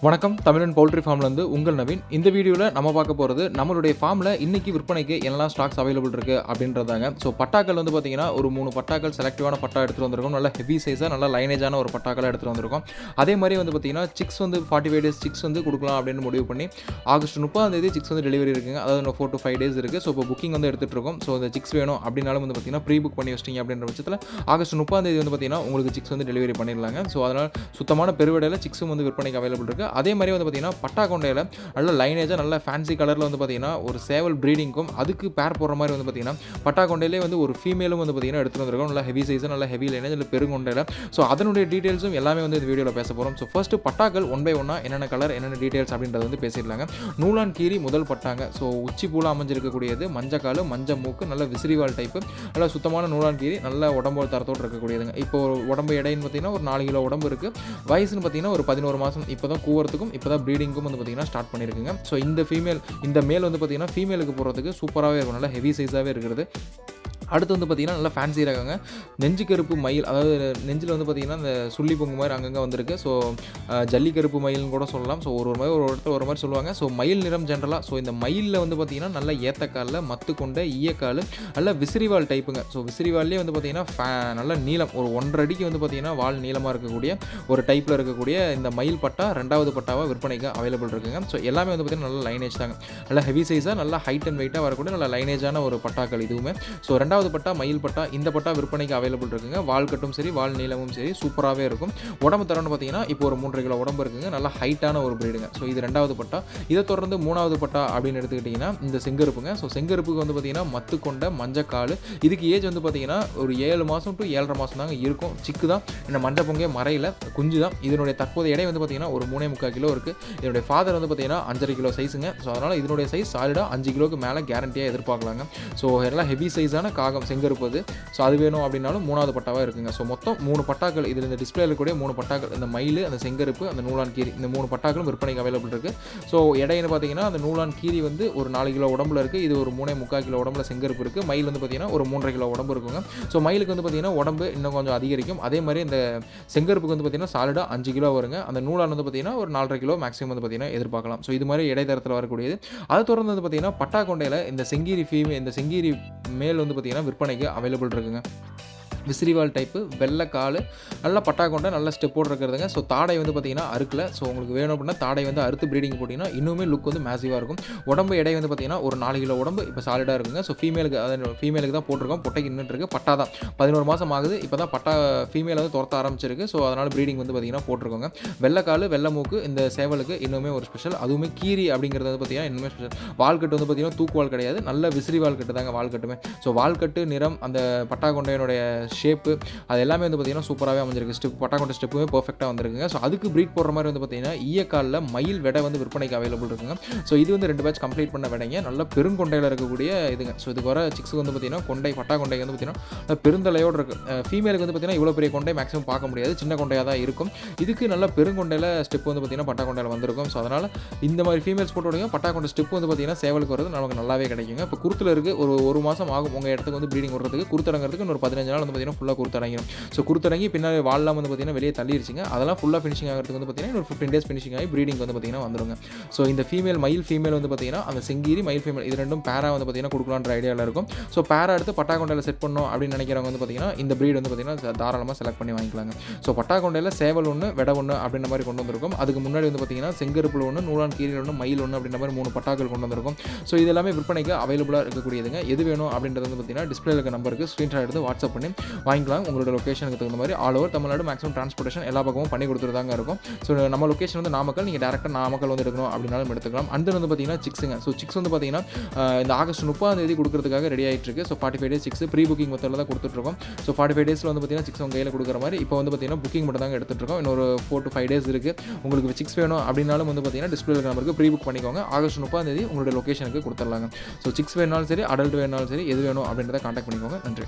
வணக்கம், தமிழன் பவுல்ட்ரி ஃபார்ம்லேருந்து உங்கள் நவீன். இந்த வீடியோவில் நம்ம பார்க்க போகிறது நம்மளுடைய ஃபார்மில் இன்றைக்கி விற்பனைக்கு என்னெல்லாம் ஸ்டாக்ஸ் அவைலபிள் இருக்குது அப்படின்றதாங்க. ஸோ பட்டாக்கள் வந்து பார்த்திங்கன்னா ஒரு 3 பட்டாக்கள் செலக்டிவான பட்டா எடுத்துகிட்டு வந்திருக்கோம். நல்ல ஹெவி சைஸாக நல்ல லைனேஜான ஒரு பட்டாக்களை எடுத்துகிட்டு வந்திருக்கோம். அதே மாதிரி வந்து பார்த்திங்கன்னா சிக்ஸ் வந்து 45 டேஸ் சிக்ஸ் வந்து கொடுக்கலாம் அப்படின்னு முடிவு பண்ணி ஆகஸ்ட் 30 சிக்ஸ் வந்து டெலிவரி இருக்குங்க. அதாவது 4 to 5 டேஸ் இருக்குது. ஸோ இப்போ புக்கிங் வந்து எடுத்துகிட்டு இருக்கோம். ஸோ இந்த சிக்ஸ் வேணும் அப்படின்னாலும் வந்து பார்த்திங்கன்னா ப்ரீ புக் பண்ணி வச்சிட்டிங்க அப்படின்ற பட்சத்தில் ஆகஸ்ட் 30 வந்து பார்த்திங்கன்னா உங்களுக்கு சிக்ஸ் வந்து டெலிவரி பண்ணிடலாங்க. ஸோ அதனால் சுத்தமான பெருவிடையில் சிக்ஸும் வந்து விற்பனைக்கு அவைலபிள் இருக்குது. அதே மாதிரி வந்து பார்த்திங்கன்னா பட்டா கொண்டையில் நல்ல லைனேஜாக நல்ல ஃபேன்சி கலரில் வந்து பார்த்திங்கன்னா ஒரு சேவல் ப்ரீடிங்கும் அதுக்கு பேர் போடுற மாதிரி வந்து பார்த்திங்கன்னா பட்டா கொண்டையிலே வந்து ஒரு ஃபீமேலும் வந்து பார்த்திங்கன்னா எடுத்துகிட்டு வந்திருக்கோம். நல்ல ஹெவி சைஸாக நல்ல ஹெவி லைனேஜ் இல்லை பெருங்கொண்டையில். ஸோ அதனுடைய டீட்டெயில்ஸும் எல்லாமே வந்து இந்த வீடியோவில் பேச போகிறோம். ஸோ ஃபஸ்ட்டு பட்டாக்கள் 1 by 1 என்னென்ன கலர் என்னென்ன டீட்டெயில்ஸ் அப்படின்றத வந்து பேசிடலாங்க. நூலான் கீரி முதல் பட்டாங்க. ஸோ உச்சி பூலாக அமைஞ்சிருக்கக்கூடியது, மஞ்சக்கால் மஞ்சள் மூக்கு, நல்ல விசிறிவால் டைப்பு, நல்ல சுத்தமான நூலான் கீரி, நல்ல உடம்போடு தரத்தோடு இருக்கக்கூடியதுங்க. இப்போ உடம்பு எடைன்னு பார்த்திங்கன்னா ஒரு 4 கிலோ உடம்பு இருக்குது. வயசுன்னு பார்த்திங்கன்னா ஒரு 11 மாதம். இப்போ தான் கூவறதுக்கும் இப்போ தான் ப்ரீடிங்கும் வந்து பார்த்திங்கன்னா ஸ்டார்ட் பண்ணியிருக்குங்க. ஸோ இந்த மேல் வந்து பார்த்திங்கன்னா ஃபீமேலுக்கு போகிறதுக்கு சூப்பராகவே இருக்கும். நல்லா ஹெவி சைஸாகவே இருக்கிறது. அடுத்து வந்து பார்த்திங்கன்னா நல்லா ஃபேன்சி ரகங்க. நெஞ்சு கருப்பு மயில், அதாவது நெஞ்சில் வந்து பார்த்திங்கன்னா இந்த சுள்ளி பொங்கு மாதிரி அங்கங்கே வந்திருக்கு. ஸோ ஜல்லிக்கருப்பு மயில்னு கூட சொல்லலாம். ஸோ ஒரு மாதிரி ஒரு மாதிரி சொல்லுவாங்க. ஸோ மயில் நிறம் ஜென்ரலாக. ஸோ இந்த மயிலில் வந்து பார்த்திங்கன்னா நல்ல ஏத்தக்காலில் மத்து கொண்ட ஈயக்கால், நல்ல விசிறிவால் டைப்புங்க. ஸோ விசிறிவால்லே வந்து பார்த்திங்கன்னா நல்ல நீளம் ஒரு 1.5 அடிக்கு வந்து பார்த்திங்கன்னா வால் நீளமாக இருக்கக்கூடிய ஒரு டைப்பில் இருக்கக்கூடிய இந்த மயில் பட்டா 2வது பட்டாவாக விற்பனைக்கு அவைலபிள் இருக்குங்க. ஸோ எல்லாமே வந்து பார்த்திங்கன்னா நல்ல லைனேஜ் தாங்க. நல்ல ஹெவி சைஸாக நல்ல ஹைட் அண்ட் வெயிட்டாக வரக்கூடிய நல்ல லைனேஜான ஒரு பட்டாக்கள் இதுவுமே. ஸோ 2வது பட்டா மயில் பட்டா, இந்த பட்டா விற்பனைக்கு அவைலபிள் இருக்குங்க. வால் கட்டும் சரி, வால் நீளமும் சரி சூப்பராகவே இருக்கும். உடம்பு தரம்னு பார்த்தீங்கன்னா இப்போ ஒரு 3.5 கிலோ உடம்பு இருக்குங்க. நல்லா ஹைட்டான ஒரு பிரீடுங்க. ஸோ இது 2வது பட்டா. இதை தொடர்ந்து 3வது பட்டா அப்படின்னு எடுத்துக்கிட்டிங்கன்னா இந்த செங்கருப்புங்க. ஸோ செங்கருப்புக்கு வந்து பார்த்தீங்கன்னா மத்து கொண்ட மஞ்சக்கால். இதுக்கு ஏஜ் வந்து பார்த்தீங்கன்னா ஒரு 7 மாதம் to 7.5 மாதம் தாங்க இருக்கும். சிக்கு தான், இந்த மஞ்சள் பொங்கே மறையில் குஞ்சு தான். இதனுடைய தற்போதைய எடை வந்து பார்த்தீங்கன்னா ஒரு 3.25 கிலோ இருக்குது. இதனுடைய ஃபாதர் வந்து பார்த்தீங்கன்னா 5.5 கிலோ சைஸுங்க. ஸோ அதனால் இதனுடைய சைஸ் சாலிடாக 5 கிலோக்கு மேலே கேரண்டியாக எதிர்பார்க்கலாங்க. ஸோ எல்லாம் ஹெவி சைஸான காகம் செங்கருப்பு. ஸோ அது வேணும் அப்படின்னாலும் 3வது பட்டாவாக இருக்குங்க. ஸோ மொத்தம் 3 பட்டாக்கள் இதில் இந்த டிஸ்பிளேல இருக்கக்கூடிய 3 பட்டாக்கள், இந்த மயில், அந்த செங்கருப்பு, அந்த நூலான் கீரி, இந்த 3 பட்டாக்களும் விற்பனைக்கு அவைலபிள் இருக்குது. ஸோ எடைன்னு பார்த்தீங்கன்னா அந்த நூலான் கீரி வந்து ஒரு 4 கிலோ உடம்புல இருக்குது. இது ஒரு 3.25 கிலோ உடம்புல செங்கருப்பு இருக்குது. மயில் வந்து பார்த்தீங்கன்னா ஒரு 3.5 கிலோ உடம்பு இருக்குங்க. ஸோ மயிலுக்கு வந்து பார்த்தீங்கன்னா உடம்பு இன்னும் கொஞ்சம் அதிகரிக்கும். அதே மாதிரி இந்த செங்கருப்புக்கு வந்து பார்த்தீங்கன்னா சாலிடாக 5 கிலோ வருங்க. அந்த நூலான் வந்து பார்த்தீங்கன்னா ஒரு 4.5 கிலோ மேக்ஸிமம் வந்து பார்த்தீங்கன்னா எதிர்பார்க்கலாம். ஸோ இது மாதிரி இடைத்தரத்தில் வரக்கூடியது. அதை தொடர்ந்து வந்து பார்த்தீங்கன்னா பட்டா கொண்டையில் இந்த செங்கீரி மேல் வந்து பார்த்தீங்கன்னா விற்பனைக்கு அவைலபிள் இருக்குங்க. விசிறிவால் டைப்பு, வெள்ளைக்கால், நல்லா பட்டா கொண்ட நல்ல ஸ்டெப்போடு இருக்கிறதுங்க. ஸோ தாடை வந்து பார்த்திங்கன்னா அறுக்கல. ஸோ உங்களுக்கு வேணும் அப்படின்னா தாடை வந்து அறுத்து ப்ரீடிங் போட்டிங்கன்னா இன்னுமே லுக் வந்து மேசிவாக இருக்கும். உடம்பு எடை வந்து பார்த்திங்கன்னா ஒரு 4 கிலோ உடம்பு இப்போ சாலிடாக இருக்குங்க. ஸோ ஃபீமேலுக்கு தான் போட்டிருக்கோம். பொட்டைக்கு நின்றுட்டு இருக்குது. பட்டா தான் 11 மாதம் ஆகுது. இப்போ தான் பட்டா ஃபீமேல் வந்து துரத்த ஆரம்பிச்சிருக்கு. ஸோ அதனால் ப்ரீடிங் வந்து பார்த்திங்கன்னா போட்டிருக்கோங்க. வெள்ளைக்கால் வெள்ளை மூக்கு இந்த சேவலுக்கு இன்னுமே ஒரு ஸ்பெஷல். அதுவுமே கீரி அப்படிங்கிறது வந்து பார்த்திங்கன்னா இன்னுமே ஸ்பெஷல். வால்கட்டு வந்து பார்த்திங்கன்னா தூக்குவால் கிடையாது, நல்ல விசிறி வால்கட்டு தாங்க வால்கட்டுமே. ஸோ வால்கட்டு நிறம், அந்த பட்டா கொண்டையினுடைய ஷேப்பு, அது எல்லாமே வந்து பார்த்திங்கன்னா சூப்பராகவே அமைஞ்சிருக்கு. பட்டா கொண்ட ஸ்டெப்புமே பர்ஃபெக்டாக வந்துருக்குங்க. ஸோ அதுக்கு ப்ரீட் போடுற மாதிரி வந்து பார்த்திங்கன்னா ஈயக்காலில் மயில் வெடை வந்து விற்பனைக்கு அவைலபிள் இருக்குங்க. ஸோ இது வந்து 2 பேட்ச் கம்ப்ளீட் பண்ண விடைங்க. நல்ல பெருங்கொண்டையில் இருக்கக்கூடிய இதுங்க. ஸோ இதுக்கு வர சிக்ஸுக்கு வந்து பார்த்திங்கன்னா கொண்டை, பட்டா கொண்டை வந்து பார்த்திங்கன்னா பெருந்தலையோடு இருக்குது. ஃபீமேலுக்கு வந்து பார்த்திங்கன்னா இவ்வளோ பெரிய கொண்டை மேக்ஸிமம் பார்க்க முடியாது, சின்ன கொண்டையாக தான் இருக்கும். இதுக்கு நல்ல பெருங்கொண்டையில் ஸ்டெப் வந்து பார்த்திங்கன்னா பட்டா கொண்டையில் வந்திருக்கும். ஸோ அதனால் இந்த மாதிரி ஃபீமேல்ஸ் போட்டோடைய பட்டா கொண்ட ஸ்டெப் வந்து பார்த்திங்கன்னா சேவலுக்கு வரது நமக்கு நல்லாவே கிடைக்குங்க. இப்போ குருத்தில் இருக்குது ஒரு மாதம் ஆகும் உங்கள் இடத்துக்கு வந்து ப்ரீடிங் விடுறதுக்கு. குருத்தடங்கிறதுக்கு இன்னொரு 15 நாள் வந்து பார்த்திங்கன்னா ஃபுல்லாக குருத்தடங்கிடும். ஸோ குருத்தடங்கி பின்னாடி வால்லாம் வந்து பார்த்திங்கன்னா வெளியே தள்ளிடுச்சிங்க. அதெல்லாம் ஃபுல்லாக ஃபினிஷிங் ஆகிறதுக்கு வந்து பார்த்திங்கன்னா ஒரு 15 டேஸ் ஃபினிஷிங் ஆகி ப்ரீடிங் வந்து பார்த்திங்கன்னா வந்துருங்க. ஸோ இந்த மயில் ஃபீமேல் வந்து பார்த்திங்கன்னா அந்த செங்கீரி மயில் ஃபீமேல் இது ரெண்டும் பேரா வந்து பார்த்திங்கன்னா கொடுக்கலான்ற ஐடியாவில் இருக்கும். ஸோ பேரா எடுத்து பட்டா கொண்டையில் செட் பண்ணணும் அப்படின்னு நினைக்கிறவங்க வந்து பார்த்திங்கன்னா இந்த ப்ரீட் வந்து பார்த்திங்கன்னா தாராளமாக செலக்ட் பண்ணி வாங்கிக்கலாங்க. ஸோ பட்டா கொண்டையில் சேவல் ஒன்று வெடை ஒன்று அப்படின்ற மாதிரி கொண்டு வந்திருக்கும். அதுக்கு முன்னாடி வந்து பார்த்திங்கன்னா செங்கருப்பில் ஒன்று, நூலான் கீரியில் ஒன்று, மயில் ஒன்று அப்படின்ற மாதிரி 3 பட்டாக்கள் கொண்டு வந்திருக்கும். ஸோ இது எல்லாமே விற்பனைக்கு அவைலபிளாக இருக்கக்கூடியதுங்க. எது வேணும் அப்படின்றது வந்து பார்த்திங்கன்னா டிஸ்பிளேல இருக்க நம்பருக்கு ஸ்க்ரீன்ஷாட் எடுத்து வாட்ஸ்அப் பண்ணி வாங்கிக்கலாம். உங்களோட லொக்கேஷனுக்கு தகுந்த மாதிரி all over Tamil Nadu maximum transportation எல்லா பக்கமும் பண்ணி கொடுத்துருதாங்க இருக்கும். ஸோ நம்ம லொக்கேஷன் வந்து நாமக்கல், நீங்கள் டேரெக்டாக நாமக்கல் வந்து எடுக்கணும் அப்படின்னாலும் எடுத்துக்கலாம். அந்த வந்து பார்த்தீங்கன்னா சிக்ஸுங்க. ஸோ சிக்ஸ் வந்து பார்த்தீங்கன்னா இந்த ஆகஸ்ட் 30 கொடுக்குறதுக்காக ரெடி ஆகிட்டு இருக்கு. So 45 days six pre booking மெத்தடில் தான் கொடுத்துட்ருக்கோம். ஸோ 45 டேஸில் வந்து பார்த்தீங்கன்னா சிக்ஸ் உங்கள் கையில் கொடுக்குற மாதிரி இப்போ வந்து பார்த்தீங்கன்னா புக்கிங் மட்டும் தாங்க எடுத்துகிட்ருக்கோம். இன்னொரு 4 to 5 டேஸ் இருக்குது. உங்களுக்கு சிக்ஸ் வேணும் அப்படின்னாலும் வந்து பார்த்தீங்கன்னா டிஸ்பிளே நம்பருக்கு ப்ரீ புக் பண்ணிக்கோங்க. ஆகஸ்ட் 30 உங்களுடைய லொக்கேஷனுக்கு கொடுத்துடலாங்க. ஸோ சிக்ஸ் வேணாலும் சரி, அடல்ட் வேணாலும் சரி, எது வேணும் அப்படின்றத கான்டாக்ட் பண்ணிக்கோங்க. நன்றி.